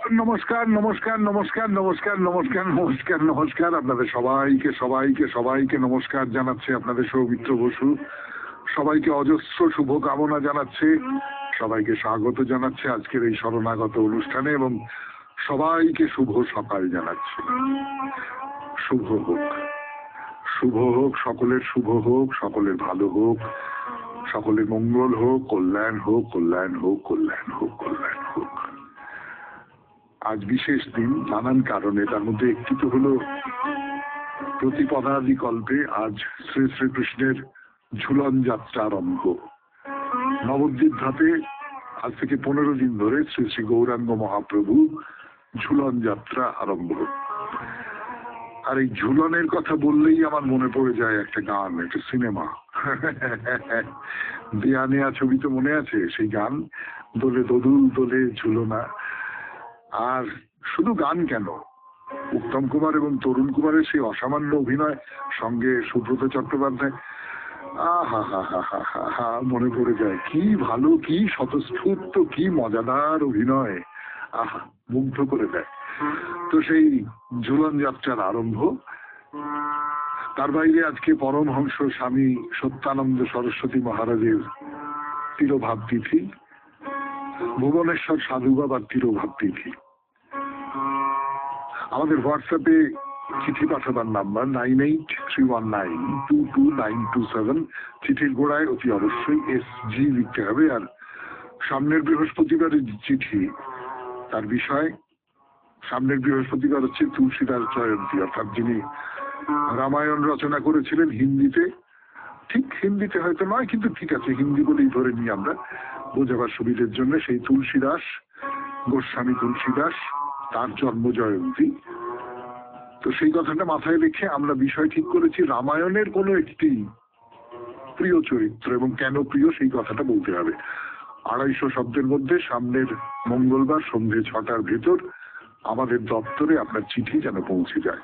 নমস্কার নমস্কার নমস্কার নমস্কার নমস্কার নমস্কার নমস্কার আপনাদের সবাইকে সবাইকে সবাইকে নমস্কার জানাচ্ছে আপনাদের সৌমিত্র বসু। সবাইকে অজস্র শুভকামনা জানাচ্ছে, সবাইকে স্বাগত জানাচ্ছে আজকের এই শরণাগত অনুষ্ঠানে এবং সবাইকে শুভ সকাল জানাচ্ছে। শুভ হোক, শুভ হোক, সকলের শুভ হোক, সকলের ভালো হোক, সকলের মঙ্গল হোক, কল্যাণ হোক, কল্যাণ হোক, কল্যাণ হোক, কল্যাণ হোক। আজ বিশেষ দিন নানান কারণে, তার মধ্যে একটি তো হলো প্রতিপদাদি কল্পে আজ শ্রী শ্রীকৃষ্ণের ঝুলন যাত্রা আরম্ভ। নবদ্বীপ ধাপে আজ থেকে 15 দিন ধরে শ্রী শ্রী গৌরাঙ্গ মহাপ্রভু ঝুলন যাত্রা আরম্ভ। আর এই ঝুলনের কথা বললেই আমার মনে পড়ে যায় একটা গান, একটা সিনেমা, দেয়া নেয়া ছবি তো মনে আছে, সেই গান দোলে দোদুল দোলে ঝুলনা। আর শুধু গান কেন, উত্তম কুমার এবং তরুণ কুমারের সেই অসামান্য অভিনয়, সঙ্গে সুব্রত চট্টোপাধ্যায়, আহা হা হা হা হা হা, মনে পড়ে যায় কি ভালো, কি স্বতঃস্ফূর্ত, কি মজাদার অভিনয়, আহা মুগ্ধ করে দেয়। তো সেই ঝুলন যাত্রার আরম্ভ। তার বাইরে আজকে পরমহংস স্বামী সত্যানন্দ সরস্বতী মহারাজের তিরোভাব তিথি, ভুবনেশ্বর সাধু বাবার তিরোভাব তিথি। আমাদের হোয়াটসঅ্যাপে চিঠি পাঠাবার নাম্বার 9831922927। চিঠির গোড়ায় অতি অবশ্যই SG লিখতে হবে। আর সামনের বৃহস্পতিবারের চিঠি, তার বিষয় সামনের বৃহস্পতিবার হচ্ছে তুলসীদাস জয়ন্তী, অর্থাৎ যিনি রামায়ণ রচনা করেছিলেন হিন্দিতে। ঠিক হিন্দিতে হয়তো নয়, কিন্তু ঠিক আছে, হিন্দি বলেই ধরে নিই আমরা বোঝাবার সুবিধের জন্য। সেই তুলসীদাস, গোস্বামী তুলসীদাস, তার জন্ম জয়ন্তী। তো সেই কথাটা মাথায় রেখে আমরা বিষয় ঠিক করেছি রামায়ণের কোনো একটি প্রিয় চরিত্র, এবং কেন প্রিয় সেই কথাটা বলতে হবে। 250 শব্দের মধ্যে সামনের মঙ্গলবার সন্ধে 6টার ভেতর আমাদের দপ্তরে আপনার চিঠি যেন পৌঁছে যায়।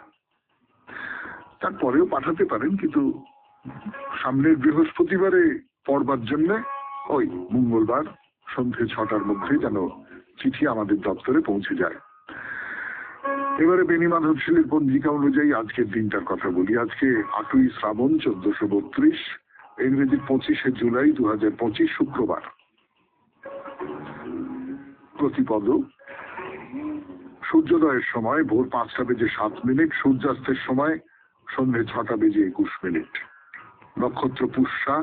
তারপরেও পাঠাতে পারেন, কিন্তু সামনের বৃহস্পতিবারে পড়বার জন্য ওই মঙ্গলবার সন্ধে 6টার মধ্যে যেন চিঠি আমাদের দপ্তরে পৌঁছে যায়। এবারে বেণী মাধবশীলের পঞ্জিকা অনুযায়ী আজকের দিনটার কথা বলি। আজকে 8ই শ্রাবণ 1432, ইংরেজির 25শে জুলাই 2025, শুক্রবার। প্রতিপদ সূর্যোদয়ের সময় ভোর 5টা বেজে 7 মিনিট, সূর্যাস্তের সময় সন্ধে 6টা বেজে 21 মিনিট। নক্ষত্র পুষ্যা।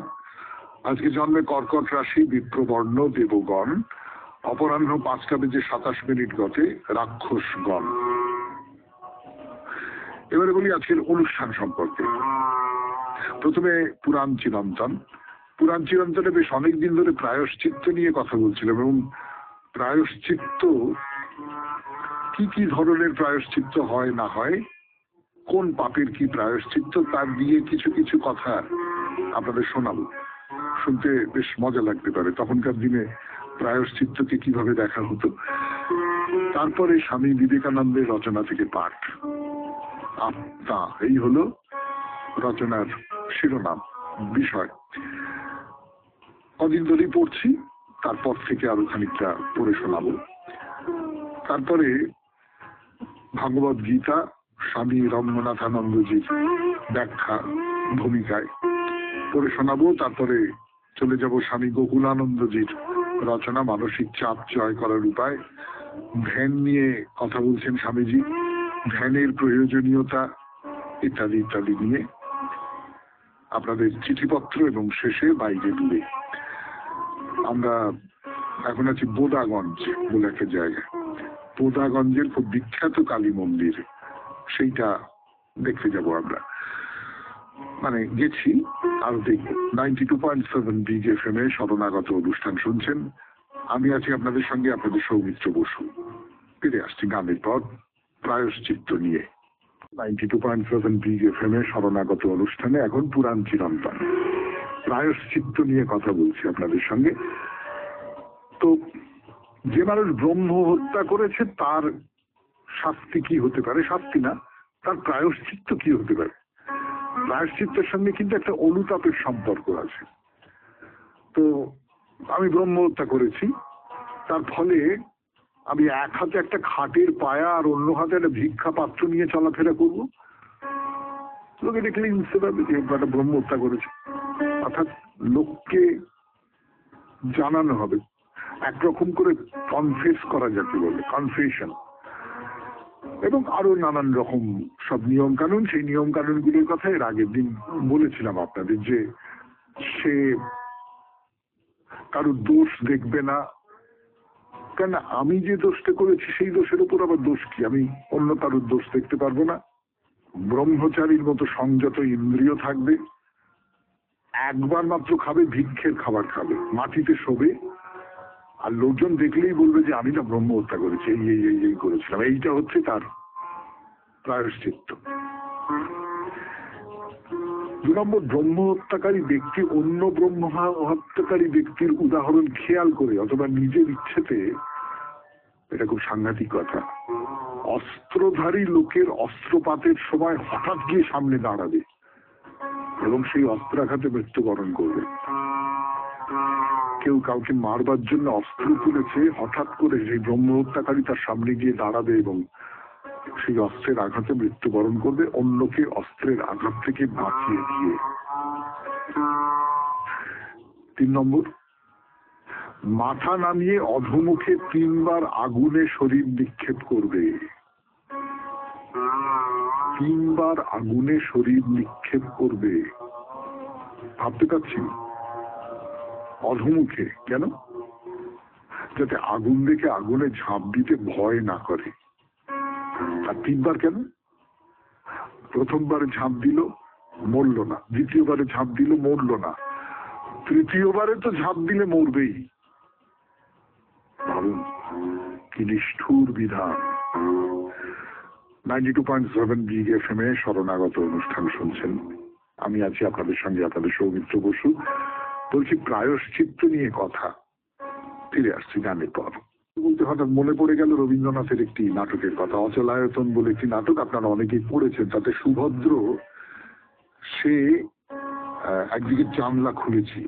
আজকে জন্মে কর্কট রাশি, বিপ্রবর্ণ, দেবগণ। অপরাহ্ন 5টা বেজে 27 মিনিট গতে রাক্ষসগণ। এবারে বলি আজকের অনুষ্ঠান সম্পর্কে। প্রথমে পুরাণ চিরন্তন। পুরাণ চিরন্তনে বেশ অনেকদিন ধরে প্রায়শ্চিত্ত নিয়ে কথা বলছিলাম, এবং প্রায়শ্চিত্ত কি কি ধরনের প্রায়শ্চিত্ত হয় না হয়, কোন পাপের কি প্রায়শ্চিত্ত, তার দিয়ে কিছু কিছু কথা আপনাদের শোনাবো। শুনতে বেশ মজা লাগতে পারে, তখনকার দিনে প্রায়শ্চিত্তকে কিভাবে দেখা হতো। তারপরে স্বামী বিবেকানন্দের রচনা থেকে পাঠ। আত্মা, এই হলো রচনার শিরোনাম, বিষয়। কদিন ধরেই পড়ছি, তারপর থেকে আরো খানিকটা পড়ে শোনাবো। তারপরে ভগবদ গীতা স্বামী রঙ্গনাথানন্দজির ব্যাখ্যা ভূমিকায় পড়ে শোনাবো। তারপরে চলে যাব স্বামী গোকুলানন্দজির রচনা মানসিক চাপ জয় করার উপায়। ধ্যান নিয়ে কথা বলছেন স্বামীজি, ধ্যানের প্রয়োজনীয়তা ইত্যাদি ইত্যাদি নিয়ে আপনাদের চিঠিপত্র, এবং শেষে বাইরে দূরে। আমরা এখন আছি বোদাগঞ্জ বলে একটা জায়গা। বোদাগঞ্জের খুব বিখ্যাত কালী মন্দির, সেইটা দেখতে যাব আমরা, মানে গেছি, আরো দেখব। 92.7 বিগ FM এ শরণাগত অনুষ্ঠান শুনছেন। আমি আছি আপনাদের সঙ্গে, আপনাদের সৌমিত্র বসু। ফিরে আসছি গানের পর প্রায়শ্চিত্ত নিয়ে। 92.7 বিগ FM এ শরণাগত অনুষ্ঠানে এখন পুরাণ চিরন্তন, প্রায়শ্চিত্ত নিয়ে কথা বলছি আপনাদের সঙ্গে। তো যে মানুষ ব্রহ্ম হত্যা করেছে তার শাস্তি কি হতে পারে, শাস্তি না, তার প্রায়শ্চিত্ত কি হতে পারে। প্রায়শ্চিত্তের সঙ্গে কিন্তু একটা অনুতাপের সম্পর্ক আছে। তো আমি ব্রহ্ম হত্যা করেছি, তার ফলে আমি এক হাতে একটা খাটের পায়া আর অন্য হাতে একটা ভিক্ষা পাত্র নিয়ে চলাফেরা করবো? লোকে দেখলে বুঝতে পারবে যে একটা ব্রহ্ম হত্যা করেছে। অর্থাৎ লোককে জানানো হবে, একরকম করে কনফেস করা যাকে বলে, কনফেশন, এবং আরো নানান রকম সব নিয়ম কানুন। সেই নিয়ম কানুন গুলির কথা এর আগের দিন বলেছিলাম আপনাদের, যে সে কারোর দোষ দেখবে না। কেন, আমি যে দোষটা করেছি সেই দোষের উপর আবার দোষ কি? আমি অন্য কারোর দোষ দেখতে পারবো না। ব্রহ্মচারীর মতো সংযত ইন্দ্রিয় থাকবে, একবার মাত্র খাবে, ভিক্ষের খাবার খাবে, মাটিতে শোবে, আর লোকজন দেখলেই বলবে যে আমি না ব্রহ্ম হত্যা করেছি, এই এই এই এই করেছিলাম। এইটা হচ্ছে তার প্রায়শ্চিত্ত। 2 নম্বর, ব্রহ্ম হত্যাকারী ব্যক্তি অন্য ব্রহ্ম হত্যাকারী ব্যক্তির উদাহরণ খেয়াল করে অথবা নিজের ইচ্ছেতে, এটা খুব সাংঘাতিক কথা, অস্ত্রধারী লোকের অস্ত্রপাতের সময় হঠাৎ গিয়ে সামনে দাঁড়াবে এবং সেই অস্ত্রাঘাতে মৃত্যুবরণ করবে। কেউ কাউকে মারবার জন্য অস্ত্র তুলেছে, হঠাৎ করে সেই ব্রহ্ম হত্যাকারী তার সামনে গিয়ে দাঁড়াবে এবং সেই অস্ত্রের আঘাতে মৃত্যুবরণ করবে, অন্যকে অস্ত্রের আঘাত থেকে বাঁচিয়ে দিয়ে। 3 নম্বর, মাথা নামিয়ে অধোমুখে 3 বার আগুনে শরীর নিক্ষেপ করবে। 3 বার আগুনে শরীর নিক্ষেপ করবে। ভাবতে পারছি? অধোমুখে কেন? যাতে আগুন দেখে আগুনে ঝাঁপ দিতে ভয় না করে। আর 3 বার কেন? প্রথমবারে ঝাঁপ দিল, মরল না। দ্বিতীয়বারে ঝাঁপ দিল, মরল না। তৃতীয়বারে তো ঝাঁপ দিলে মরবেই। ভাবুন কি নিষ্ঠুর বিধান। 92.7 বিগ FM এ শরণাগত অনুষ্ঠান শুনছেন। আমি আছি আপনাদের সঙ্গে, আপনাদের সৌমিত্র বসু। বলছি প্রায়শ্চিত্ত নিয়ে কথা। ফিরে আসছি গানের পর। বলতে হঠাৎ মনে পড়ে গেল রবীন্দ্রনাথের একটি নাটকের কথা, অচলায়তন বলে একটি নাটক, আপনারা অনেকেই পড়েছেন। তাতে সুভদ্র সে একদিকে জানলা খুলেছিল,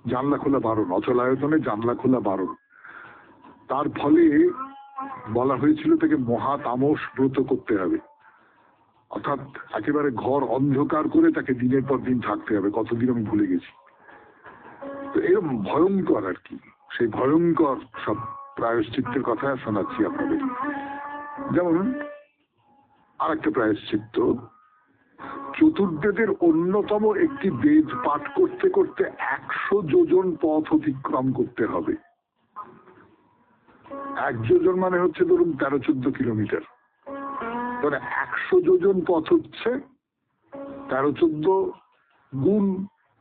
জানলা খোলা বারণ, অচলায়তনে জানলা খোলা বারণ। তার ফলে বলা হয়েছিল তাকে মহা তামস ব্রত করতে হবে, অর্থাৎ একেবারে ঘর অন্ধকার করে তাকে দিনের পর দিন থাকতে হবে। কতদিন আমি ভুলে গেছি। তো এরকম ভয়ঙ্কর আর কি, সেই ভয়ঙ্কর সব প্রায়শ্চিত্তের কথা শোনাচ্ছি আপনাদের। যেমন আরেকটা প্রায়শ্চিত্ত, চতুর্বেদের অন্যতম একটি বেদ পাঠ করতে করতে 100 যোজন পথ অতিক্রম করতে হবে। 1 যোজন মানে হচ্ছে ধরুন 13-14 কিলোমিটার। মানে 100 যোজন পথ হচ্ছে 13-14 গুণ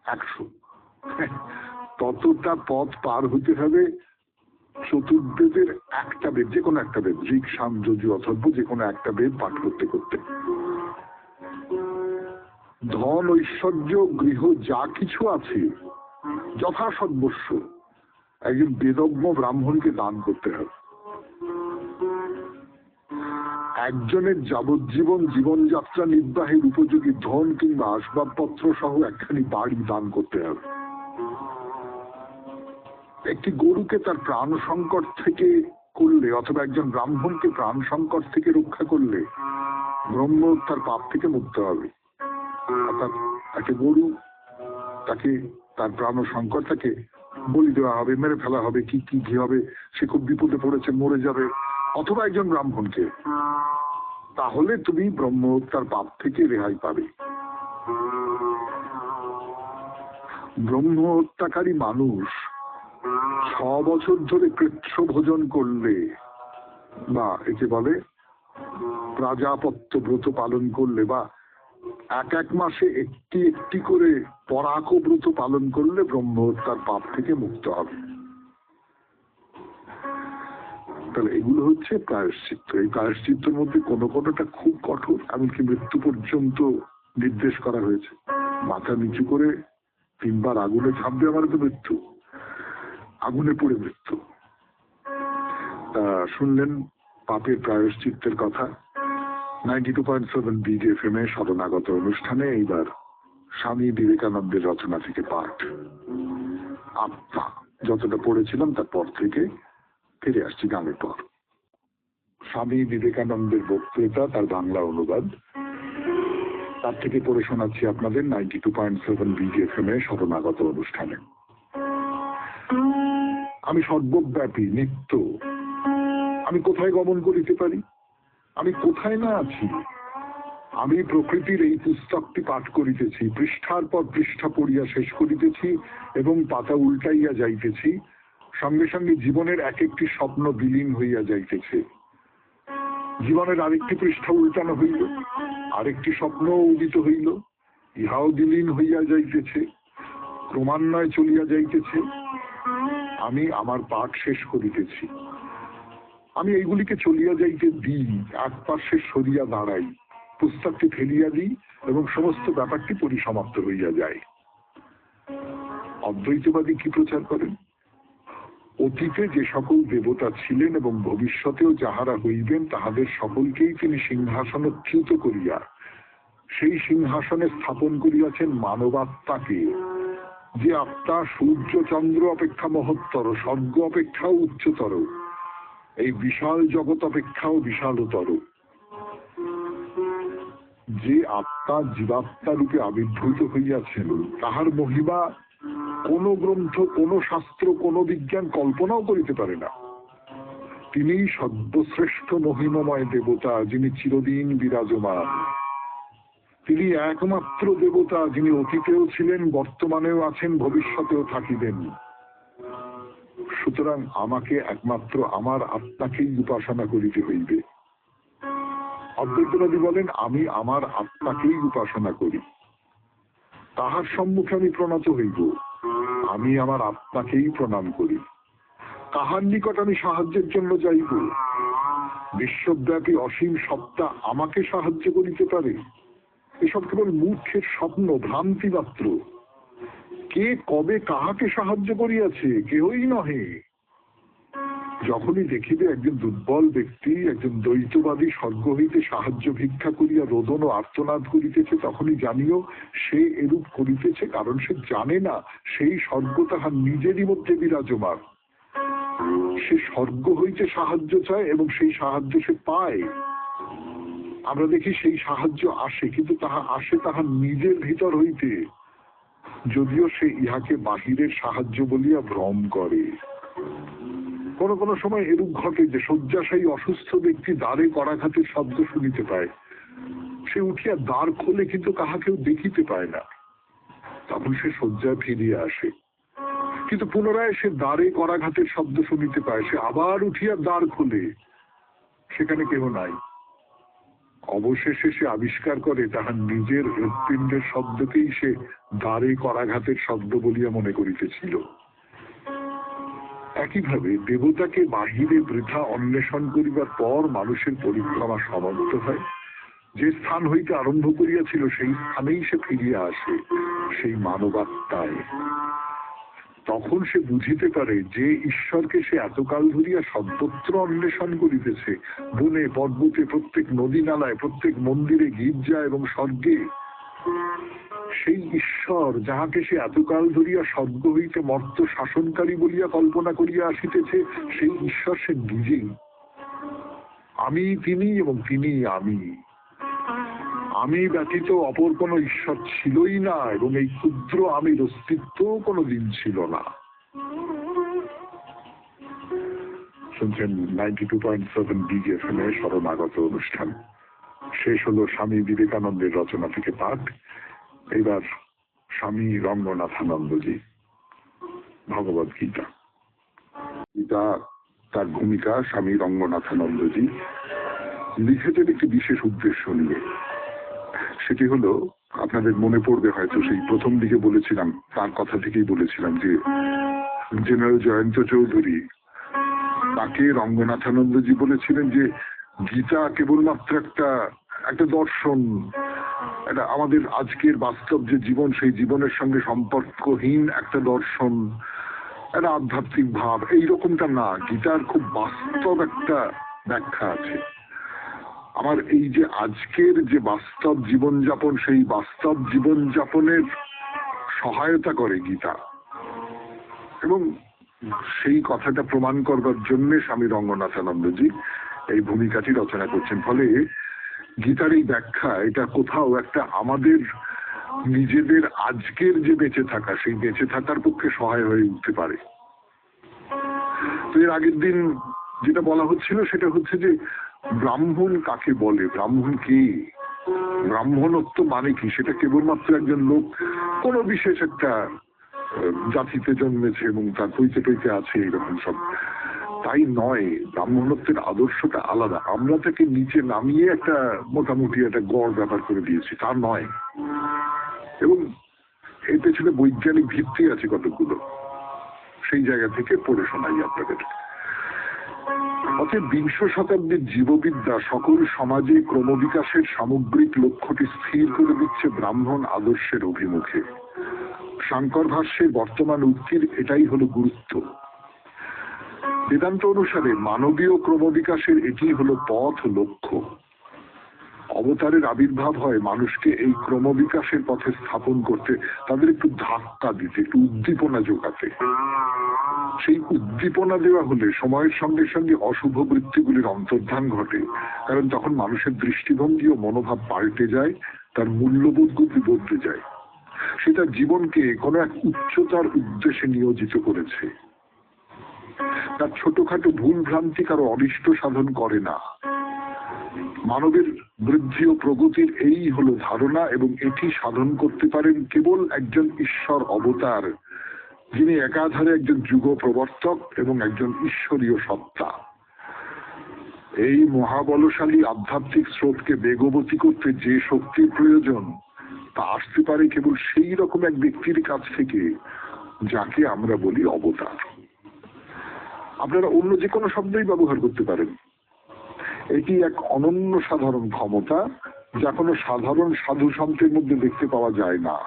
100। ততটা পথ পার হতে হবে চতুর্বেদের একটা বেদ, যে কোনো একটা বেদ, ঋক, সাম, যজু, অথর্ব, যে কোনো একটা বেদ পাঠ করতে করতে। ধন, ঐশ্বর্য, গৃহ যা কিছু আছে যথাসর্বস্ব একজন বেদজ্ঞ ব্রাহ্মণকে দান করতে হবে। একজনের যাবজ্জীবন জীবনযাত্রা নির্বাহের উপযোগী ধন কিংবা আসবাবপত্র সহ একখানি বাড়ি দান করতে হবে। একটি গরুকে তার প্রাণ সংকট থেকে করলে, অথবা একজন ব্রাহ্মণকে প্রাণ সংকট থেকে রক্ষা করলে ব্রহ্ম তার পাপ থেকে মুক্ত হবে। অর্থাৎ একটা গরু, তাকে তার প্রাণ সংকট থেকে বলি দেওয়া হবে, মেরে ফেলা হবে, কি কি কি হবে, সে খুব বিপদে পড়েছে, মরে যাবে। অথবা একজন ব্রাহ্মণকে, তাহলে তুমি ব্রহ্ম হত্যার পাপ থেকে রেহাই পাবে। ব্রহ্ম হত্যাকারী মানুষ 6 বছর ধরে কৃচ্ছ ভোজন করলে, বা একে বলে প্রাজাপত্য ব্রত পালন করলে, বা 1 মাসে একটি একটি করে পরাক ব্রত পালন করলে ব্রহ্ম হত্যার পাপ থেকে মুক্ত হবে। তাহলে এগুলো হচ্ছে প্রায়শ্চিত্ত। এই প্রায়শ্চিত্তের মধ্যে কোনো কোনোটা খুব কঠোর, এমনকি মৃত্যু পর্যন্ত নির্দেশ করা হয়েছে। মাথা নিচু করে 3 বার আগুনে ঝাঁপ দেওয়া মানে তো মৃত্যু, আগুনে পড়ে মৃত্যু। শুনলেন পাপের প্রায়শ্চিত্তের কথা। 92.7 বিগ FM এ শরণাগত অনুষ্ঠানে এইবার স্বামী বিবেকানন্দের রচনা থেকে পাঠ। আত্মা যতটা পড়েছিলাম তারপর থেকে ফিরে আসছি গানের পর। স্বামী বিবেকানন্দের বক্তৃতা, তার বাংলা অনুবাদ, তার থেকে পড়ে শোনাচ্ছি আপনাদের 92.7 BGFM এ শরণাগত অনুষ্ঠানে। আমি সর্বব্যাপী, নিত্য। আমি কোথায় গমন করিতে পারি? আমি কোথায় না আছি? আমি প্রকৃতির এই পুস্তকটি পাঠ করিতেছি, পৃষ্ঠার পর পৃষ্ঠা পড়িয়া শেষ করিতেছি এবং পাতা উল্টাইয়া যাইতেছি। সঙ্গে সঙ্গে জীবনের এক একটি স্বপ্ন বিলীন হইয়া যাইতেছে। জীবনের আরেকটি পৃষ্ঠা উল্টানো হইল, আরেকটি স্বপ্ন উদিত হইল, ইহাও বিলীন হইয়া যাইতেছে, ক্রমান্বয়ে চলিয়া যাইতেছে। আমি আমার পাঠ শেষ করিতেছি। আমি এইগুলিকে চলিয়া যাইতে দিই, এক পার্শ্বে সরিয়া দাঁড়াই, পুস্তকটি ফেলিয়া দিই এবং সমস্ত ব্যাপারটি পরিসমাপ্ত হইয়া যায়। অদ্বৈতবাদী কি প্রচার করেন? অতীতে যে সকল দেবতা ছিলেন এবং ভবিষ্যতেও যাহারা হইবেন তাহাদের সকলকেই তিনি সিংহাসনচ্যুত করিয়া সেই সিংহাসনে স্থাপন করিয়াছেন মানবাত্মাকে, যে আত্মা সূর্য চন্দ্র অপেক্ষা মহত্তর, স্বর্গ অপেক্ষাও উচ্চতর, এই বিশাল জগৎ অপেক্ষাও বিশালতর। যে আত্মা জীবাত্মা রূপে আবির্ভূত হইয়াছেন তাহার মহিমা কোন গ্রন্থ, কোন শাস্ত্র, কোন বিজ্ঞান কল্পনাও করিতে পারে না। তিনি সর্বশ্রেষ্ঠ মহিমময় দেবতা, যিনি চিরদিন বিরাজমান। তিনি একমাত্র দেবতা, যিনি অতীতেও ছিলেন, বর্তমানেও আছেন, ভবিষ্যতেও থাকিবেন। সুতরাং আমাকে একমাত্র আমার আত্মাকেই উপাসনা করিতে হইবে। অদ্বৈতবাদী বলেন, আমি আমার আত্মাকেই উপাসনা করি, তাহার সম্মুখে আমি প্রণত হইব। আমি আমার আত্মাকেই প্রণাম করি। কাহার নিকট আমি সাহায্যের জন্য যাইব? বিশ্বব্যাপী অসীম সত্তা আমাকে সাহায্য করিতে পারে? এসব কেবল মূর্খের স্বপ্ন, ভ্রান্তি মাত্র। কে কবে কাহাকে সাহায্য করিয়াছে? কেহই নহে। যখনই দেখিবে একজন দুর্বল ব্যক্তি, একজন দ্বৈতবাদী স্বর্গ হইতে সাহায্য ভিক্ষা করিয়া রোদন ও আর্তনাদ করিতেছে, তখনই জানিও সে এরূপ করিতেছে কারণ সে জানে না সেই স্বর্গ তাহার নিজেরই মধ্যে বিরাজমান। সে স্বর্গ হইতে সাহায্য চায় এবং সেই সাহায্য সে পায়। আমরা দেখি সেই সাহায্য আসে, কিন্তু তাহা আসে তাহার নিজের ভিতর হইতে, যদিও সে ইহাকে বাহিরের সাহায্য বলিয়া ভ্রম করে। কোন কোন সময় এরূপ ঘটে যে শয্যাশায়ী অসুস্থ ব্যক্তি দ্বারে করাঘাতের শব্দ শুনিতে পায়। সে উঠিয়া দ্বার খোলে, কিন্তু কাহাকেও দেখিতে পায় না। তখন সে শয্যায় ফিরিয়া আসে, কিন্তু পুনরায় সে দ্বারে করাঘাতের শব্দ শুনিতে পায়। সে আবার উঠিয়া দ্বার খোলে, সেখানে কেহ নাই। অবশেষে সে আবিষ্কার করে তাহার নিজের হৃৎপিণ্ডের শব্দকেই সে দ্বারে করাঘাতের শব্দ বলিয়া মনে করিতেছিল। একইভাবে দেবতাকে বাহিরে বৃথা অন্বেষণ করিবার পর মানুষের পরিক্রমা সমাপ্ত হয়। যে স্থান হইতে আরম্ভ করিয়াছিল সেই স্থানেই সে ফিরিয়া আসে, সেই মানবাত্মায়। তখন সে বুঝিতে পারে যে ঈশ্বরকে সে এতকাল ধরিয়া সর্বত্র অন্বেষণ করিতেছে, বনে পর্বতে, প্রত্যেক নদী নালায়, প্রত্যেক মন্দিরে, গির্জা এবং স্বর্গে, সেই ঈশ্বর যাহাকে সে এতকাল ধরিয়া স্বর্গ হইতে মর্ত শাসনকারী বলিয়া কল্পনা করিয়া আসিতেছে, সেই ঈশ্বর সে নিজেই। আমি তিনি এবং তিনি আমি। আমি ব্যতীত অপর কোন ঈশ্বর ছিলই না এবং এই ক্ষুদ্র আমির অস্তিত্ব কোনদিন ছিল না। শুনছেন 92.7 BGFM এর শরণাগত অনুষ্ঠান। শেষ হলো স্বামী বিবেকানন্দের রচনা থেকে পাঠ। এবার স্বামী রঙ্গনাথানন্দজি, ভগবদ গীতা। গীতা, তার ভূমিকা। স্বামী রঙ্গনাথানন্দজি লিখেছেন একটি বিশেষ উদ্দেশ্য নিয়ে। সেটি হলো, আপনাদের মনে পড়বে হয়তো সেই প্রথম দিকে বলেছিলাম, তার কথা থেকেই বলেছিলাম যে জেনারেল জয়ন্ত চৌধুরী, তাকে রঙ্গনাথানন্দজি বলেছিলেন যে গীতা কেবলমাত্র একটা দর্শন, এটা আমাদের আজকের বাস্তব যে জীবন, সেই জীবনের সঙ্গে সম্পর্কহীন একটা দর্শন, একটা আধ্যাত্মিক ভাব, এইরকমটা না। গীতার খুব বাস্তব একটা ব্যাখ্যা আছে। আমার এই যে আজকের যে বাস্তব জীবনযাপন, সেই বাস্তব জীবনযাপনের সহায়তা করে গীতা। এবং সেই কথাটা প্রমাণ করবার জন্য স্বামী রঙ্গনাথানন্দজি এই ভূমিকাটি রচনা করছেন। ফলে গীতার এই ব্যাখ্যা এটা কোথাও একটা আমাদের নিজেদের আজকের যে বেঁচে থাকা, সেই বেঁচে থাকার পক্ষে সহায় হয়ে উঠতে পারে। তো এর আগের দিন যেটা বলা হচ্ছিল সেটা হচ্ছে যে ব্রাহ্মণ কাকে বলে, ব্রাহ্মণ কি, ব্রাহ্মণত্ব মানে কি, সেটা কেবলমাত্র একজন লোক কোনো বিশেষ একটা জাতিতে জন্মেছে এবং তার পৈতে টইতে আছে এরকম সব, তাই নয়। ব্রাহ্মণত্বের আদর্শটা আলাদা। আমরা তাকে নিচে নামিয়ে একটা মোটামুটি একটা গড় ব্যাপার করে দিয়েছি, তা নয়। এবং এর পেছনে বৈজ্ঞানিক ভিত্তি আছে কতগুলো, সেই জায়গা থেকে পড়ে শোনাই আপনাদের। অতএব বিংশ শতাব্দীর জীববিদ্যা সকল সমাজে ক্রমবিকাশের সামগ্রিক লক্ষ্যটি স্থির করে দিচ্ছে ব্রাহ্মণ আদর্শের অভিমুখে। শাঙ্কর ভাষ্যের বর্তমান উক্তির এটাই হলো গুরুত্ব। বেদান্ত অনুসারে মানবীয় ক্রমবিকাশের এটি হলো পথ, লক্ষ্য। অবতারের আবির্ভাব হয় মানুষকে এই ক্রমবিকাশের পথে স্থাপন করতে, তাদের একটু ধাক্কা দিতে, একটু উদ্দীপনা যোগাতে। সেই উদ্দীপনা দেওয়া হলে সময়ের সঙ্গে সঙ্গে অশুভ বৃত্তিগুলির অন্তর্ধান ঘটে, কারণ তখন মানুষের দৃষ্টিভঙ্গি ও মনোভাব পাল্টে যায়, তার মূল্যবোধগুলি বদলে যায়। সে তার জীবনকে কোনো এক উচ্চতার উদ্দেশ্যে নিয়োজিত করেছে। তার ছোটখাটো ভুল ভ্রান্তি কারো অনিষ্ট সাধন করে না। মানবের বৃদ্ধি ও প্রগতির এই হলো ধারণা, এবং এটি সাধন করতে পারেন কেবল একজন ঈশ্বর অবতার, যিনি একাধারে একজন যুগ প্রবর্তক এবং একজন ঈশ্বরীয় সত্তা। এই মহাবলশালী আধ্যাত্মিক স্রোতকে বেগবতী করতে যে শক্তির প্রয়োজন, তা আসতে পারে কেবল সেই রকম এক ব্যক্তির কাছ থেকে যাকে আমরা বলি অবতার। আপনারা অন্য যে কোনো শব্দই ব্যবহার করতে পারেন। এটি এক অনন্য সাধারণ ক্ষমতা, যা কোনো সাধারণ সাধু সন্তের মধ্যে দেখতে পাওয়া যায় না।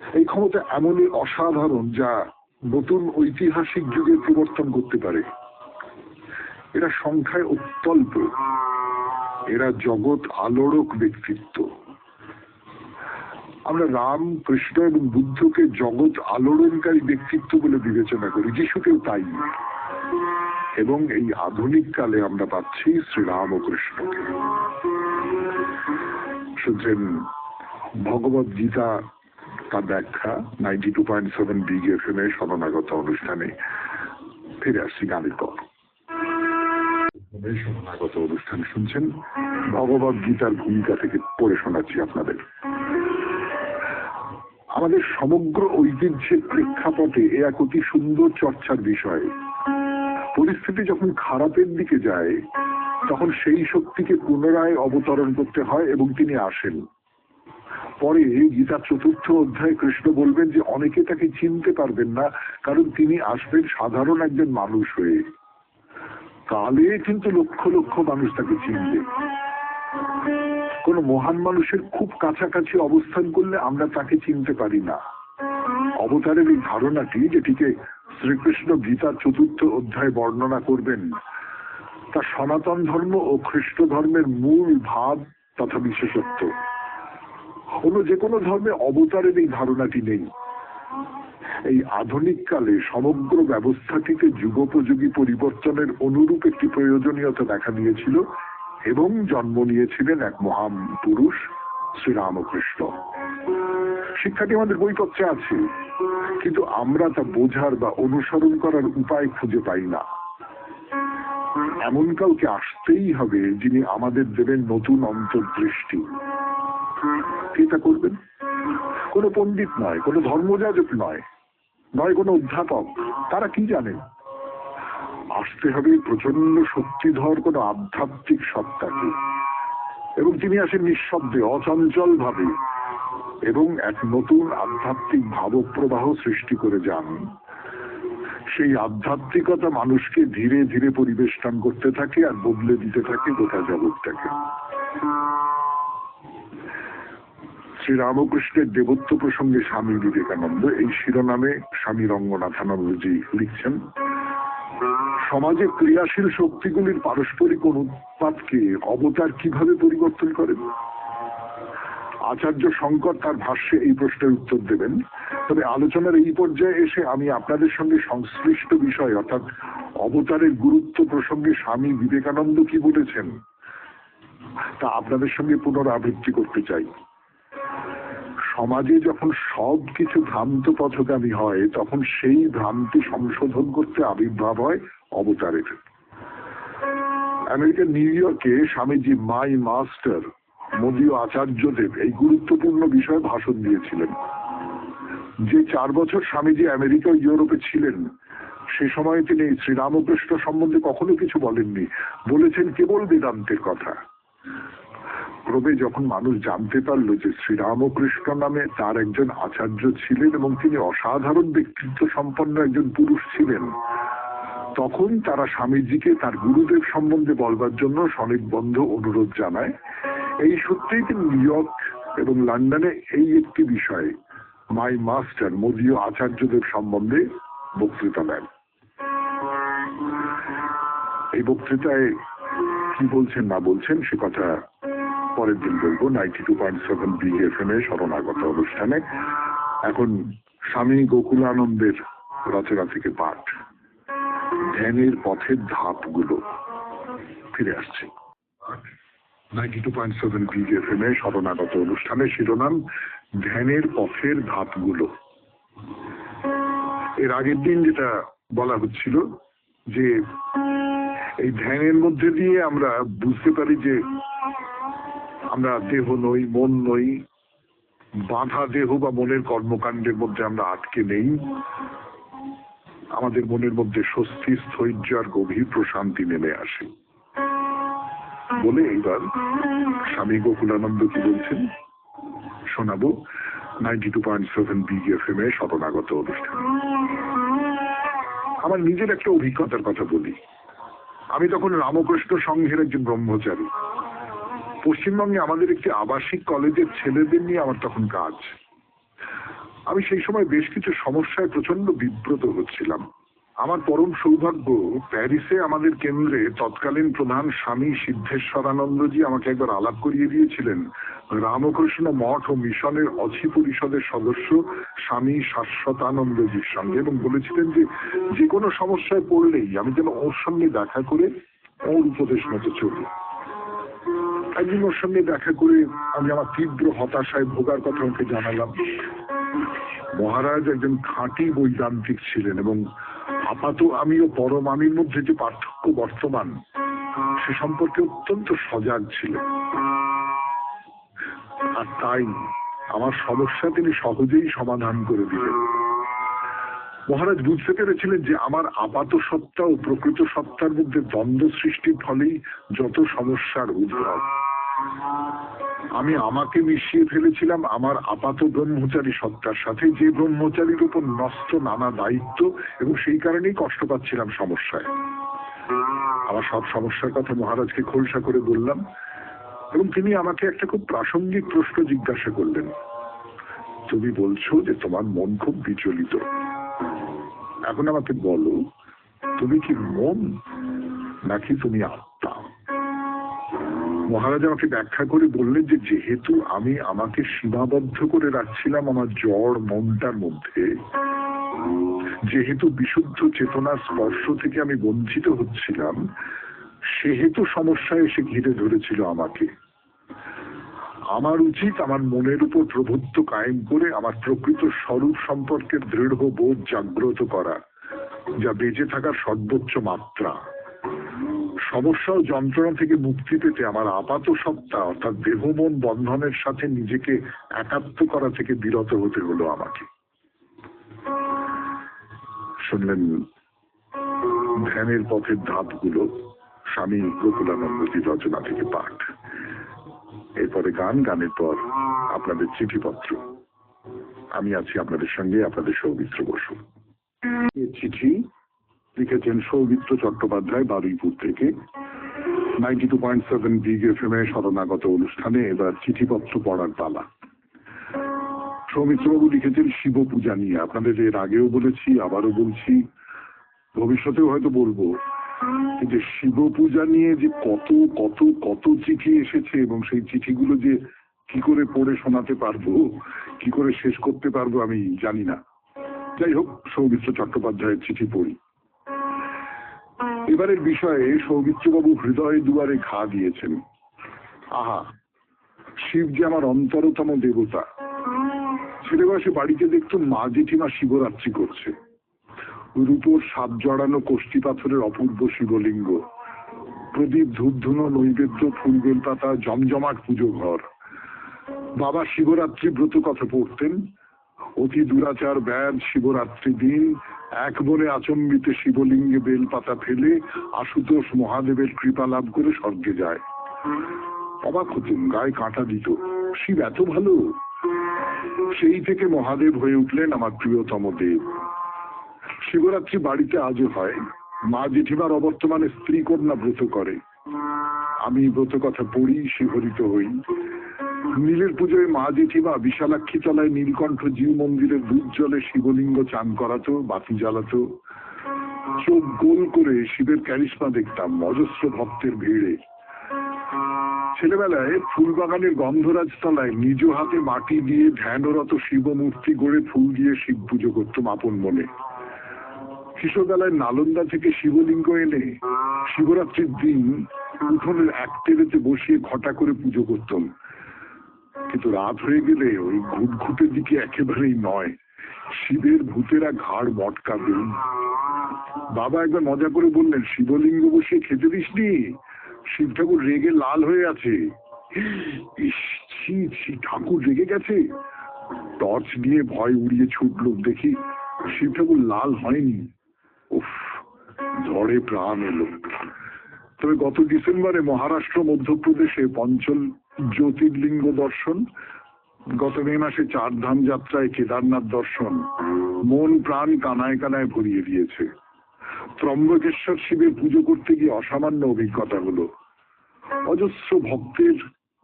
এই ক্ষমতা এমনই অসাধারণ যা নতুন ঐতিহাসিক যুগের প্রবর্তন করতে পারে। এরা সংখ্যায় অত্যল্প, এরা জগৎ আলোড়ক ব্যক্তিত্ব। আমরা রাম, কৃষ্ণ এবং বুদ্ধকে জগৎ আলোড়নকারী ব্যক্তিত্ব বলে বিবেচনা করি, যিশুকেও তাই। এবং এই আধুনিক কালে আমরা পাচ্ছি শ্রীরাম ও কৃষ্ণকে। শুনছেন ভগবত গীতা, তার ব্যাখ্যা 92.7 বিগ এফএম এর শরণাগত অনুষ্ঠানে। ফিরে আসছি গানের পর। শরণাগত অনুষ্ঠান শুনছেন, ভগবত গীতার ভূমিকা থেকে পড়ে শোনাচ্ছি আপনাদের। আমাদের সমগ্র ঐতিহ্যের প্রেক্ষাপটে এ এক অতি সুন্দর চর্চার বিষয়। পরিস্থিতি যখন খারাপের দিকে যায়, তখন সেই শক্তিকে পুনরায় অবতরণ করতে হয় এবং তিনি আসেন। পরে গীতার 4th অধ্যায়ে কৃষ্ণ বলবেন যে অনেকে তাকে চিনতে পারবেন না, কারণ তিনি আসবেন সাধারণ একজন মানুষ হয়ে। কালে কিন্তু লক্ষ লক্ষ মানুষ তাকে চিনবে। কোন মহান মানুষের খুব কাছাকাছি অবস্থান করলে আমরা তাকে চিনতে পারি না। অবতারের এই ধারণাটি, যেটিকে শ্রীকৃষ্ণ গীতার 4th অধ্যায়ে বর্ণনা করবেন, তা সনাতন ধর্ম ও খ্রিস্ট ধর্মের মূল ভাব তথা বিশেষত্ব। অন্য যে কোনো ধর্মে অবতারের এই ধারণাটি নেই। এই আধুনিক কালে সমগ্র ব্যবস্থাটিতে যুগোপযোগী পরিবর্তনের অনুরূপ একটি প্রয়োজনীয়তা দেখা দিয়েছিল এবং জন্ম নিয়েছিলেন এক মহান পুরুষ, শ্রীরামকৃষ্ণ। শিক্ষাটি আমাদের বইপত্রে আছে, কিন্তু আমরা তা বোঝার বা অনুসরণ করার উপায় খুঁজে পাই না। এমন কাউকে আসতেই হবে যিনি আমাদের দেবেন নতুন অন্তর্দৃষ্টি। কে তা করবেন? কোনো পণ্ডিত নয়, কোনো ধর্মযাজক নয়, নয় কোনো অধ্যাপক। তারা কি জানেন? আসতে হবে প্রচন্ড শক্তিধর কোনো আধ্যাত্মিক সত্তাকে, এবং তিনি আসেন নিঃশব্দে, অচঞ্চল ভাবে, এবং এক নতুন আধ্যাত্মিক ভাবপ্রবাহ সৃষ্টি করে যান। সেই আধ্যাত্মিকতা মানুষকে ধীরে ধীরে পরিবেষ্টন করতে থাকে আর বদলে দিতে থাকে গোটা জগৎটাকে। শ্রীরামকৃষ্ণের দেবত্ব প্রসঙ্গে স্বামী বিবেকানন্দ এই শিরোনামে স্বামী রঙ্গনাথানন্দজি লিখছেন, সমাজে ক্রিয়াশীল শক্তিগুলির পারস্পরিক অনুপাতকে অবতার কিভাবে পরিবর্তন করেন? আচার্য শঙ্কর তার ভাষ্যে এই প্রশ্নের উত্তর দেবেন। তবে আলোচনার এই পর্যায়ে এসে আমি আপনাদের সঙ্গে সংশ্লিষ্ট বিষয় অর্থাৎ অবতারের গুরুত্ব প্রসঙ্গে স্বামী বিবেকানন্দ কি বলেছেন তা আপনাদের সঙ্গে পুনরাবৃত্তি করতে চাই। সমাজে যখন সবকিছু ভ্রান্ত পথগামী হয় তখন সেই ভ্রান্তি সংশোধন করতে আবির্ভাব হয় অবতারের। আমেরিকার নিউ ইয়র্কে স্বামীজি মাই মাস্টার মদীয় আচার্যদেব এই গুরুত্বপূর্ণ বিষয়ে ভাষণ দিয়েছিলেন। যে 4 বছর স্বামীজি আমেরিকা ও ইউরোপে ছিলেন সে সময় তিনি শ্রীরামকৃষ্ণ সম্বন্ধে কখনো কিছু বলেননি, বলেছেন কেবল বেদান্তের কথা। ক্রমে যখন মানুষ জানতে পারল যে শ্রীরামকৃষ্ণ নামে তার একজন আচার্য ছিলেন এবং তিনি অসাধারণ ব্যক্তিত্ব সম্পন্ন একজন পুরুষ ছিলেন, তখন তারা স্বামীজিকে তার গুরুদেব সম্বন্ধে বলবার জন্য স্বনির্বন্ধ অনুরোধ জানায়। এই সূত্রেই তিনি নিউ ইয়র্ক এবং লন্ডনে এই একটি বিষয়ে মাই মাস্টার মদীয় আচার্যদেব সম্বন্ধে বক্তৃতা দেন। এই বক্তৃতায় কি বলছেন না বলছেন সে কথা পরের দিন বলবো 92.7 BFM এ শরণাগত অনুষ্ঠানে। এখন স্বামী গোকুলানন্দের রচনা থেকে পাঠ, ধ্যানের পথের ধাপগুলো। ফিরে আসছি 92.7 BFM এ শরণাগত অনুষ্ঠানে, শিরোনাম ধ্যানের পথের ধাপগুলো। এর আগের দিন যেটা বলা হচ্ছিল যে এই ধ্যানের মধ্যে দিয়ে আমরা বুঝতে পারি যে আমরা দেহ নই, মন নই, বাঁধা দেহ বা মনের কর্মকাণ্ডের মধ্যে আমরা আটকে নেই। আমাদের মনের মধ্যে স্বস্তি, স্থৈর্য আর গভীর প্রশান্তি নেমে আসে বলে এইবার স্বামী গোকুলানন্দ কি বলছেন শোনাবো 92.7 BFM এ শরণাগত অনুষ্ঠান। আমার নিজের একটা অভিজ্ঞতার কথা বলি। আমি তখন রামকৃষ্ণ সংঘের একজন ব্রহ্মচারী। পশ্চিমবঙ্গে আমাদের একটি আবাসিক কলেজের ছেলেদের নিয়ে আমার তখন কাজ। আমি সেই সময় বেশ কিছু সমস্যায় প্রচন্ড বিব্রত হচ্ছিলাম। আমার পরম সৌভাগ্য, প্যারিসে আমাদের কেন্দ্রে তৎকালীন প্রধান স্বামী সিদ্ধেশ্বরানন্দজি আমাকে একবার আলাপ করিয়ে দিয়েছিলেন রামকৃষ্ণ মঠ ও মিশনের অছি পরিষদের সদস্য স্বামী শাশ্বতানন্দজির সঙ্গে, এবং বলেছিলেন যে যে কোনো সমস্যায় পড়লেই আমি যেন ওর সঙ্গে দেখা করে ওর উপদেশ মতো চলি। একদিন ওর সঙ্গে দেখা করে আমি আমার তীব্র হতাশায় ভোগার কথা ওকে জানালাম। মহারাজ একজন খাঁটি বৈদান্তিক ছিলেন এবং আপাত আমি ও পরম আমির মধ্যে যে পার্থক্য বর্তমান সে সম্পর্কে অত্যন্ত সজাগ ছিলেন, আর তাই আমার সমস্যা তিনি সহজেই সমাধান করে দিলেন। মহারাজ বুঝতে পেরেছিলেন যে আমার আপাত সত্তা ও প্রকৃত সত্তার মধ্যে দ্বন্দ্ব সৃষ্টির ফলেই যত সমস্যার উদ্ভব। আমি আমাকে মিশিয়ে ফেলেছিলাম আমার আপাত ব্রহ্মচারী সত্তার সাথে, যে ব্রহ্মচারীর উপর নষ্ট নানা দায়িত্ব, এবং সেই কারণেই কষ্ট পাচ্ছিলাম সমস্যায়। আমার সব সমস্যার কথা মহারাজকে খোলসা করে বললাম এবং তিনি আমাকে একটা খুব প্রাসঙ্গিক প্রশ্ন জিজ্ঞাসা করলেন। তুমি বলছো যে তোমার মন খুব বিচলিত, এখন আমাকে বলো তুমি কি মন নাকি তুমি আত্মা? মহারাজ আমাকে ব্যাখ্যা করে বললেন যে যেহেতু আমি আমাকে সীমাবদ্ধ করে রাখছিলাম আমার জড় মনটার মধ্যে, যেহেতু বিশুদ্ধ চেতনার স্পর্শ থেকে আমি বঞ্চিত হচ্ছিলাম, সেহেতু সমস্যায় এসে ঘিরে ধরেছিল আমাকে। আমার উচিত আমার মনের উপর প্রভুত্ব কায়েম করে আমার প্রকৃত স্বরূপ সম্পর্কে দৃঢ় বোধ জাগ্রত করা, যা বেঁচে থাকার সর্বোচ্চ মাত্রা। সমস্যা ও যন্ত্রণা থেকে মুক্তি পেতে আমার আপাত সত্তা অর্থাৎ দেহ মন বন্ধনের সাথে নিজেকে একাত্ম করা থেকে বিরত হতে হলো আমাকে। শুনলেন ধ্যানের পথের ধাপগুলো, স্বামী গোকুলানন্দজির রচনা থেকে পাঠ। এরপরে গান, গানের পর আপনাদের চিঠিপত্র। আমি আছি আপনাদের সঙ্গে, আপনাদের সৌমিত্র বসু। চিঠি লিখেছেন সৌমিত্র চট্টোপাধ্যায় বারুইপুর থেকে। 92.7 BFM এ শরণাগত অনুষ্ঠানে এবার চিঠিপত্র পড়ার পালা। সৌমিত্রবাবু লিখেছেন শিব পূজা নিয়ে। আপনাদের এর আগেও বলেছি, আবারও বলছি, ভবিষ্যতেও হয়তো বলবো, যে শিব পূজা নিয়ে যে কত কত কত চিঠি এসেছে এবং সেই চিঠিগুলো যে কি করে পড়ে শোনাতে পারবো, কি করে শেষ করতে পারবো আমি জানি না। যাই হোক, সৌমিত্র চট্টোপাধ্যায়ের চিঠি পড়ি। এবারের বিষয়ে সৌমিত্রবাবু হৃদয় দুয়ারে ঘা দিয়েছেন। আহা, শিব যে আমার অন্তরতম দেবতা। ছেলে বয়সে বাড়িতে দেখতুম মা জেঠিমা শিবরাত্রি করছে। রূপোর সাপ জড়ানো কোষ্ঠী পাথরের অপূর্ব শিবলিঙ্গ, প্রদীপ ধূপধুনো, নৈবেদ্য, ফুল বেলপাতা, জমজমাট পুজো ঘর। বাবা শিবরাত্রি ব্রত কথা পড়তেন। অতি দুরাচার ব্যাধ শিবরাত্রি দিন এক বনে আচম্বিতে শিবলিঙ্গে বেলপাতা ফেলে আশুতোষ মহাদেবের কৃপা লাভ করে স্বর্গে যায়। অবাক হতুম, গায়ে কাঁটা দিত। শিব এত ভালো। সেই থেকে মহাদেব হয়ে উঠলেন আমার প্রিয়তম দেব। শিবরাত্রি বাড়িতে আজও হয়। মা জেঠিমার অবর্তমানে স্ত্রী কন্যা ব্রত করে। আমি ব্রত কথা পড়ি, শিহরিত হই। নীলের পুজোয় মা জেঠিমা বিশালাক্ষী তলায় নীলকণ্ঠ জিউ মন্দিরের দুধ জলে শিবলিঙ্গ চান করাতো, বাতি জ্বালাতো। চোখ গোল করে শিবের ক্যারিশমা দেখতাম অজস্র ভক্তের ভিড়ে। ছেলেবেলায় ফুলবাগানের গন্ধরাজ তলায় নিজ হাতে মাটি দিয়ে ধ্যানরত শিব মূর্তি গড়ে ফুল দিয়ে শিব পুজো করতাম আপন মনে। কিশোরবেলায় নালন্দা থেকে শিবলিঙ্গ এনে শিবরাত্রির দিন উঠোনের এক টেরেতে বসিয়ে ঘটা করে পুজো করতাম। কিন্তু রাত হয়ে গেলে ওই ঘুটঘুটের দিকে একেবারেই নয়, শিবের ভূতেরা ঘাড় মটকাবে। বাবা একবার মজা করে বললেন, শিবলিঙ্গ বসিয়ে খেতে দিসনি, শিব ঠাকুর রেগে লাল হয়ে আছে। ঠাকুর রেগে গেছে। টর্চ নিয়ে ভয় উড়িয়ে ছুটল, দেখি শিব ঠাকুর লাল হয়নি। উফ, ঝড়ে প্রাণ এলো। তবে গত ডিসেম্বরে মহারাষ্ট্র মধ্যপ্রদেশে পঞ্চল জ্যোতির্লিঙ্গ দর্শন, গত মে মাসে 4 ধাম যাত্রায় কেদারনাথ দর্শন মন প্রাণ কানায় কানায় ভরিয়ে দিয়েছে। ত্রম্বকেশ্বর শিবের পুজো করতে গিয়ে অসামান্য অভিজ্ঞতা হলো। অজস্র ভক্তের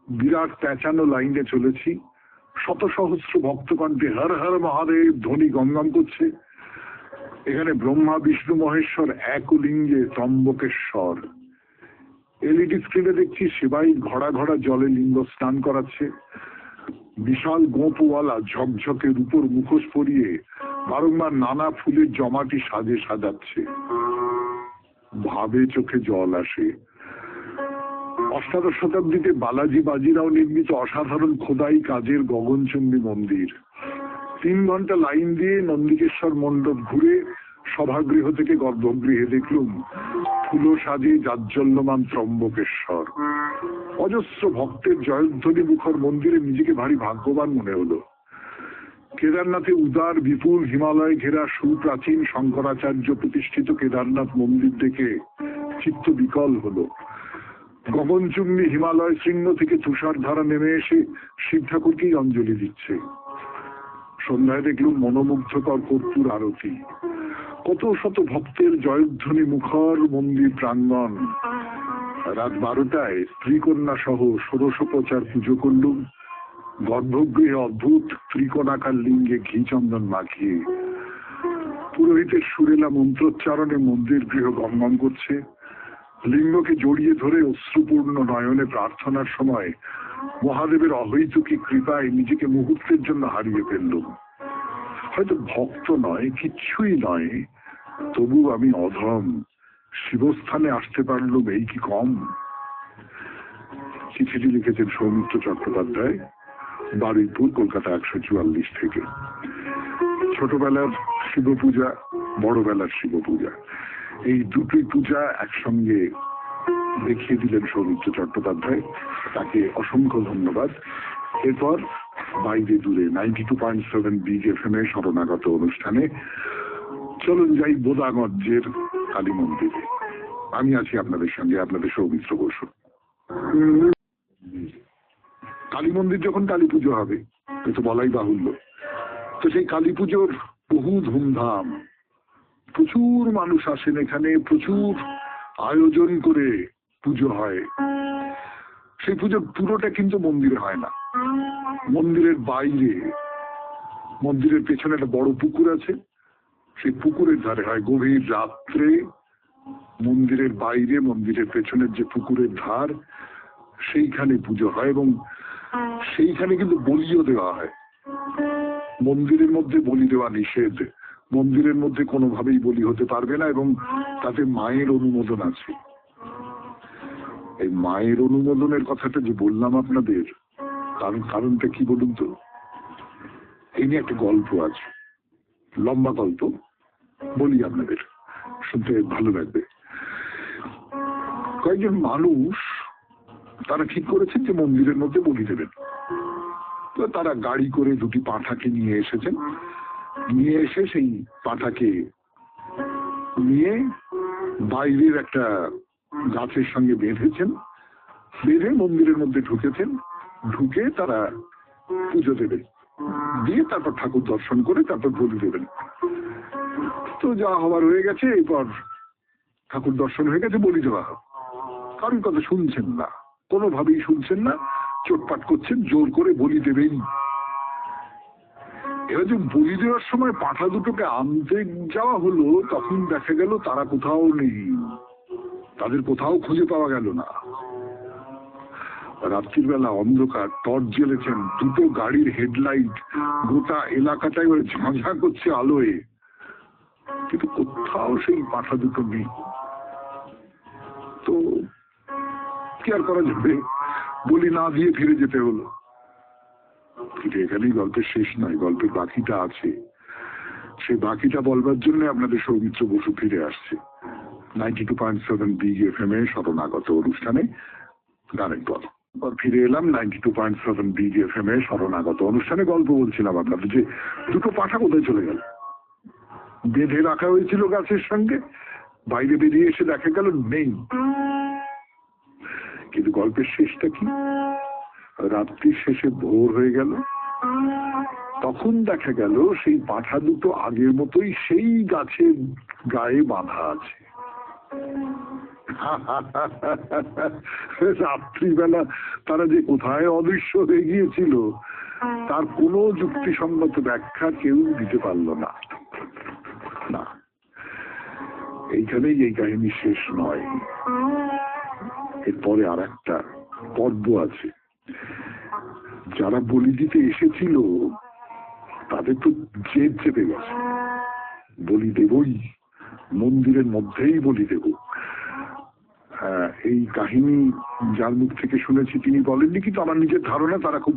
বিরাট প্যাঁচানো লাইনে চলেছি। শত সহস্র ভক্তকণ্ঠে হর হর মহাদেব ধ্বনি গমগম করছে। এখানে ব্রহ্মা বিষ্ণু মহেশ্বর এক লিঙ্গে ত্রম্বকেশ্বর। এলইডি স্ক্রিনে দেখছি সেবাই ঘড়া ঘড়া জলে লিঙ্গ স্নান করাচ্ছে। বিশাল গোপওয়ালা ঝকঝকে রূপোর মুখোশ পরিয়ে বারংবার নানা ফুলের জমাটি সাজে সাজাচ্ছে। ভাবে চোখে জল আসে। অষ্টাদশ শতাব্দীতে বালাজি বাজিরাও নির্মিত অসাধারণ খোদাই কাজের গগনচুম্বী মন্দির। 3 ঘন্টা লাইন দিয়ে নন্দিকেশ্বর মণ্ডপ ঘুরে সভাগৃহ থেকে গর্ভগৃহে দেখলুম ফুলো সাজে জাজ্জল্যমান ত্রম্বকেশ্বর। অজস্র ভক্তের জয়ধ্বনি মুখর মন্দিরে নিজেকে ভারী ভাগ্যবান মনে হলো। কেদারনাথে উদার বিপুল হিমালয় ঘেরা সুপ্রাচীন শঙ্করাচার্য প্রতিষ্ঠিত কেদারনাথ মন্দির দেখে চিত্ত বিকল হলো। গগনচুম্বী হিমালয় শৃঙ্গ থেকে তুষার ধারা নেমে এসে শিব ঠাকুরকেই অঞ্জলি দিচ্ছে। সন্ধ্যায় দেখলুম মনোমুগ্ধকর কর্পূর আরতি। কত শত ভক্তের জয়ধ্বনি মুখর মন্দির প্রাঙ্গণ। রাত 12টায় স্ত্রীকন্যা সহ ষোড়শোপচার পুজো করলুম। গর্ভগৃহে অদ্ভুত ত্রিকোণাকার লিঙ্গে ঘি চন্দন মাখিয়ে। পুরোহিতের সুরেলা মন্ত্রোচ্চারণে মন্দির গৃহ গমগম করছে। লিঙ্গকে জড়িয়ে ধরে অশ্রুপূর্ণ নয়নে প্রার্থনার সময় মহাদেবের অহৈতুকী কৃপায় নিজেকে মুহূর্তের জন্য হারিয়ে ফেললুম। হয়তো ভক্ত নয়, কিচ্ছুই নয়, তবু আমি অধম। শিবস্থানে আসতে পারলুম, এই কি কম? চিঠিটি লিখেছেন সৌমিত্র চট্টোপাধ্যায়, বারুইপুর, কলকাতা 144 থেকে। ছোটবেলার শিব পূজা, বড়বেলার শিব পূজা, এই দুটোই পূজা একসঙ্গে দেখিয়ে দিলেন সৌমিত্র চট্টোপাধ্যায়। তাকে অসংখ্য ধন্যবাদ। এরপর বাইরে দূরে 92.7 বিগ এফএম এ শরণাগত অনুষ্ঠানে চলুন যাই বোদাগঞ্জের কালী মন্দিরে। আমি আছি আপনাদের সঙ্গে, আপনাদের সৌমিত্র বসু। কালী মন্দির যখন কালী পুজো হবে, তো বলাই বাহুল্য। তো সেই কালী পুজোর বহু ধুমধাম, প্রচুর মানুষ আসেন এখানে, প্রচুর আয়োজন করে পুজো হয়। সেই পুজোর পুরোটা কিন্তু মন্দিরে হয় না, মন্দিরের বাইরে, মন্দিরের পেছনে একটা বড় পুকুর আছে, সেই পুকুরের ধারে হয়। গভীর রাত্রে মন্দিরের বাইরে, মন্দিরের পেছনের যে পুকুরের ধার, সেইখানে পুজো হয়। এবং সেইখানে কিন্তু বলিও দেওয়া হয়। মন্দিরের মধ্যে বলি দেওয়া নিষেধ, মন্দিরের মধ্যে কোনোভাবেই বলি হতে পারবে না, এবং তাতে মায়ের অনুমোদন আছে। এই মায়ের অনুমোদনের কথাটা যে বললাম আপনাদের, কারণটা কি বলুন তো? এই নিয়ে একটা গল্প আছে, লম্বা গল্প, বলি আপনাদের, শুনতে ভালো লাগবে। কয়েকজন মানুষ তারা ঠিক করেছেন যে মন্দিরের মধ্যে বলি দেবেন। তো তারা গাড়ি করে দুটি পাঁঠাকে নিয়ে এসেছেন, নিয়ে এসে সেই পাঁঠাকে নিয়ে বাইরের একটা গাছের সঙ্গে বেঁধেছেন, বেঁধে মন্দিরের মধ্যে ঢুকেছেন। ঢুকে তারা পুজো দেবে, দিয়ে তারপর ঠাকুর দর্শন করে তারপর বলি দেবেন। তো যা হওয়ার হয়ে গেছে, এরপর ঠাকুর দর্শন হয়ে গেছে, বলি দেওয়া হবে। কারণ কথা শুনছেন না, কোনোভাবেই শুনছেন না, চোটপাট করছেন, জোর করে বলি দেবেন। এবার যে বলি দেওয়ার সময় পাঁঠা দুটোকে আনতে যাওয়া হলো, তখন দেখা গেল তারা কোথাও নেই, তাদের কোথাও খুঁজে পাওয়া গেল না। রাত্রির বেলা অন্ধকার, টর্চ জ্বেলেছেন, দুটো গাড়ির হেডলাইট গোটা এলাকাটাই ঝাঁঝা করছে আলোয়, কিন্তু কোথাও সেই পাঁঠা দুটো নেই। তো কি আর করা যাবে, বলি না দিয়ে ফিরে যেতে হলো। কিন্তু এখানেই গল্পের শেষ নয়, গল্পের বাকিটা আছে। সেই বাকিটা বলবার জন্য আপনাদের সৌমিত্র বসু ফিরে আসছে 92.7 বিগ FM এ শরণাগত অনুষ্ঠানে গানের পর। ফিরে এলাম 92.7 বিগ FM এ শরণাগত অনুষ্ঠানে। গল্প বলছিলাম আপনাদের যে দুটো পাঁঠা কোথায় চলে গেল। বেঁধে রাখা হয়েছিল গাছের সঙ্গে, বাইরে বেরিয়ে এসে দেখা গেল নেই। কিন্তু গল্পের শেষটা কি? রাত্রির শেষে ভোর হয়ে গেল, তখন দেখা গেল সেই পাঁঠা দুটো আগের মতোই সেই গাছের গায়ে বাঁধা আছে। রাত্রিবেলা তারা যে কোথায় অদৃশ্য হয়ে গিয়েছিল তার কোনো যুক্তিসঙ্গত ব্যাখ্যা কেউ দিতে পারল না। না, এইখানেই এই কাহিনী শেষ নয়, এরপরে আর একটা পর্ব আছে। যারা বলি দিতে এসেছিল তাদের তো জেদ চেপে গেছে, বলি দেবই, মন্দিরের মধ্যেই বলি দেব। এই কাহিনী যার মুখ থেকে শুনেছি তিনি বলেননি, কিন্তু আমার নিজের ধারণা তারা খুব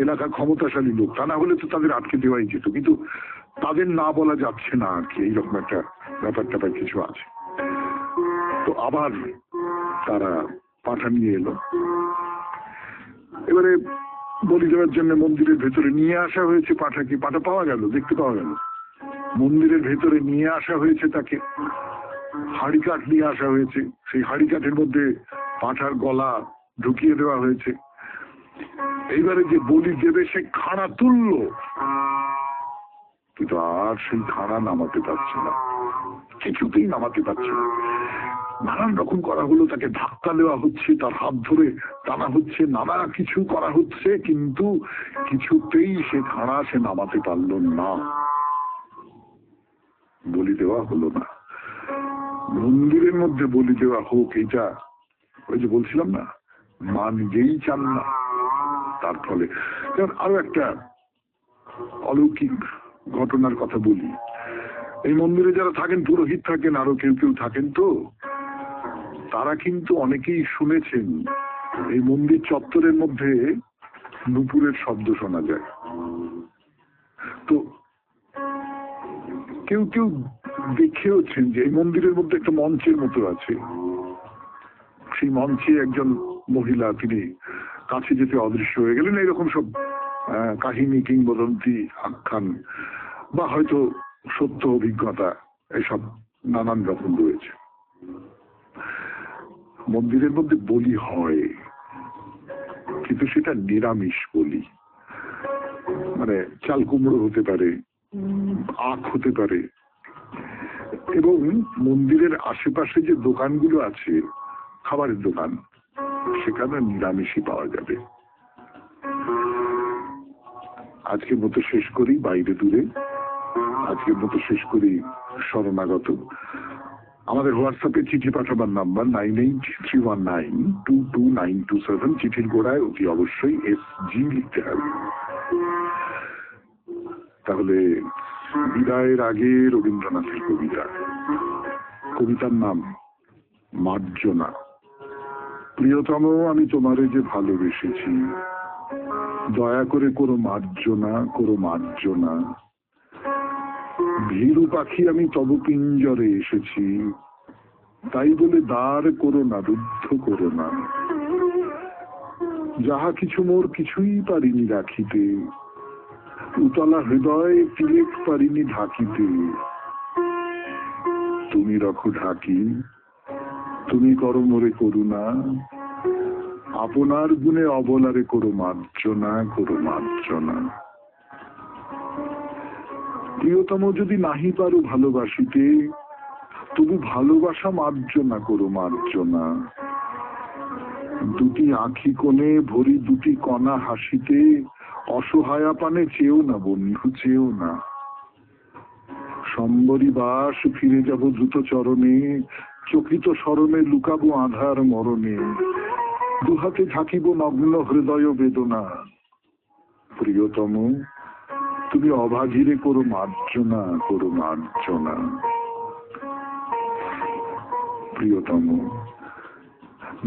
এলাকার ক্ষমতাশালী লোক, তা না হলে তো তাদের আটকে দেওয়াই যেত, কিন্তু তাদের না বলা যাচ্ছে না আর কি, এইরকম একটা ব্যাপার ট্যাপার কিছু আছে। তো আবার তারা পাঠা নিয়ে এলো। এবারে বলি দেওয়ার জন্য মন্দিরের ভেতরে নিয়ে আসা হয়েছে পাঠাকে। পাঠা পাওয়া গেল, দেখতে পাওয়া গেল, মন্দিরের ভেতরে নিয়ে আসা হয়েছে তাকে। হাড়ি কাঠ নিয়ে আসা হয়েছে, সেই হাড়ি কাঠের মধ্যে পাঁঠার গলা ঢুকিয়ে দেওয়া হয়েছে। এইবারে যে বলি দেবে সে খাড়া তুললো, কিন্তু আর সেই খাড়া নামাতে পারছে না, কিছুতেই নামাতে পারছে না। নানান রকম করা হলো, তাকে ধাক্কা দেওয়া হচ্ছে, তার হাত ধরে টানা হচ্ছে, নানা কিছু করা হচ্ছে, কিন্তু কিছুতেই সে খাড়া সে নামাতে পারল না, বলি দেওয়া হলো না। মন্দিরের মধ্যে বলি দেওয়া হোক, এইটা ওই যে বলছিলাম না, মা নিজেই চান না। তার ফলে আরো একটা অলৌকিক ঘটনার কথা বলি। এই মন্দিরে যারা থাকেন, পুরোহিত থাকেন, আরো কেউ কেউ থাকেন, তো তারা কিন্তু অনেকেই শুনেছেন এই মন্দির চত্বরের মধ্যে নুপুরের শব্দ শোনা যায়। তো কেউ কেউ দেখেওছেন যে এই মন্দিরের মধ্যে একটা মঞ্চের মতো আছে, সেই মঞ্চে একজন মহিলা তিনি কাছে যেতে অদৃশ্য হয়ে গেলেন। এরকম সব কাহিনী, কিংবদন্তি, আখ্যান বা হয়তো সত্য অভিজ্ঞতা, এসব নানান রকম রয়েছে। মন্দিরের মধ্যে বলি হয়, কিন্তু সেটা নিরামিষ বলি, মানে চাল কুমড়ো হতে পারে, আখ হতে পারে, এবং মন্দিরের আশেপাশে যে দোকানগুলো আছে, খাবারের দোকান, সেখানে নিরামিষই পাওয়া যাবে। আজকের মতো শেষ করি বাইরে দূরে, আজকের মতো শেষ করি শরণাগত। আমাদের হোয়াটসঅ্যাপে চিঠি পাঠাবার নাম্বার 9833192227। চিঠির গোড়ায় অতি অবশ্যই SG লিখতে হবে। তাহলে বিদায়ের আগে রবীন্দ্রনাথের কবিতার নাম মার্জনা। প্রিয়তম, আমি তোমারে যে ভালোবেসেছি, দয়া করে করো মার্জনা, করো মার্জনা। ভীরু পাখি আমি তব পিঞ্জরে এসেছি, তাই বলে দ্বার করো না, রুদ্ধ করো না। যাহা কিছু মোর কিছুই পারিনি রাখিতে, উতলা হৃদয় তিলেক পারিনি ঢাকিতে। তুমি রাখো ঢাকি, তুমি করো মোরে করুণা, আপনার গুণে অবলারে করো মার্জনা, করো মার্জনা। প্রিয়তম, যদি নাহি পারো ভালোবাসিতে, তবু ভালোবাসা মার্জনা করো মার্জনা। দুটি আঁখি কোণে ভরি দুটি কণা হাসিতে, অসহায়া পানে চেয়েও না বন্ধু, চেয়েও না। সম্বরী বাস ফিরে যাব দ্রুত চরণে, চকিত স্মরণে লুকাবো আধার মরণে। দুহাতে থাকিব নগ্ন হৃদয় বেদনা। প্রিয়তম, তুমি অবাধিরে করো মার্জনা, করো মার্জনা। প্রিয়তম,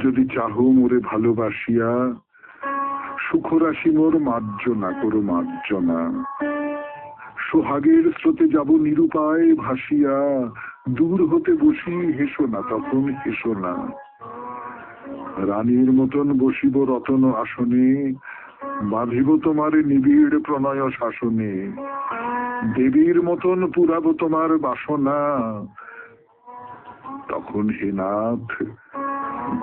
যদি চাহো মোরে ভালোবাসিয়া, সুখরাশি মোর মার্জনা, করো মার্জনা। সোহাগের স্রোতে যাব নিরুপায় ভাসিয়া, দূর হতে বসি হেসো না, তখন হেসো না। রানীর মতন বসিব রতন আসনে, বাঁধিব তোমারে নিবিড় প্রণয় শাসনে। দেবীর মতন পুরাব তোমার বাসনা, তখন হে নাথ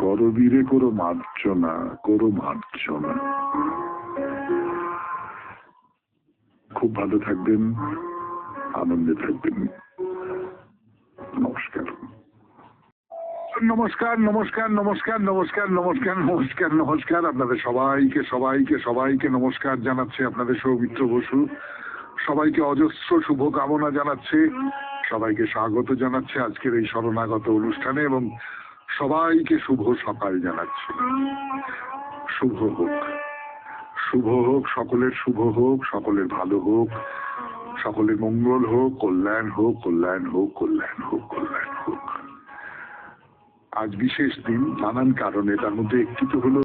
গরবীরে করো মার্জনা, করো মার্জনা। খুব ভালো থাকবেন, আনন্দে থাকবেন। নমস্কার। নমস্কার নমস্কার নমস্কার নমস্কার নমস্কার নমস্কার নমস্কার। আপনাদের সবাইকে সবাইকে সবাইকে নমস্কার জানাচ্ছে আপনাদের সৌমিত্র বসু। সবাইকে অজস্র শুভকামনা জানাচ্ছে, সবাইকে স্বাগত জানাচ্ছে আজকের এই শরণাগত অনুষ্ঠানে, এবং সবাইকে শুভ সকাল জানাচ্ছে। শুভ হোক, শুভ হোক, সকলের শুভ হোক, সকলের ভালো হোক, সকলের মঙ্গল হোক, কল্যাণ হোক, কল্যাণ হোক, কল্যাণ হোক, কল্যাণ হোক। আজ বিশেষ দিন নানান কারণে, তার মধ্যে একটি তো হলো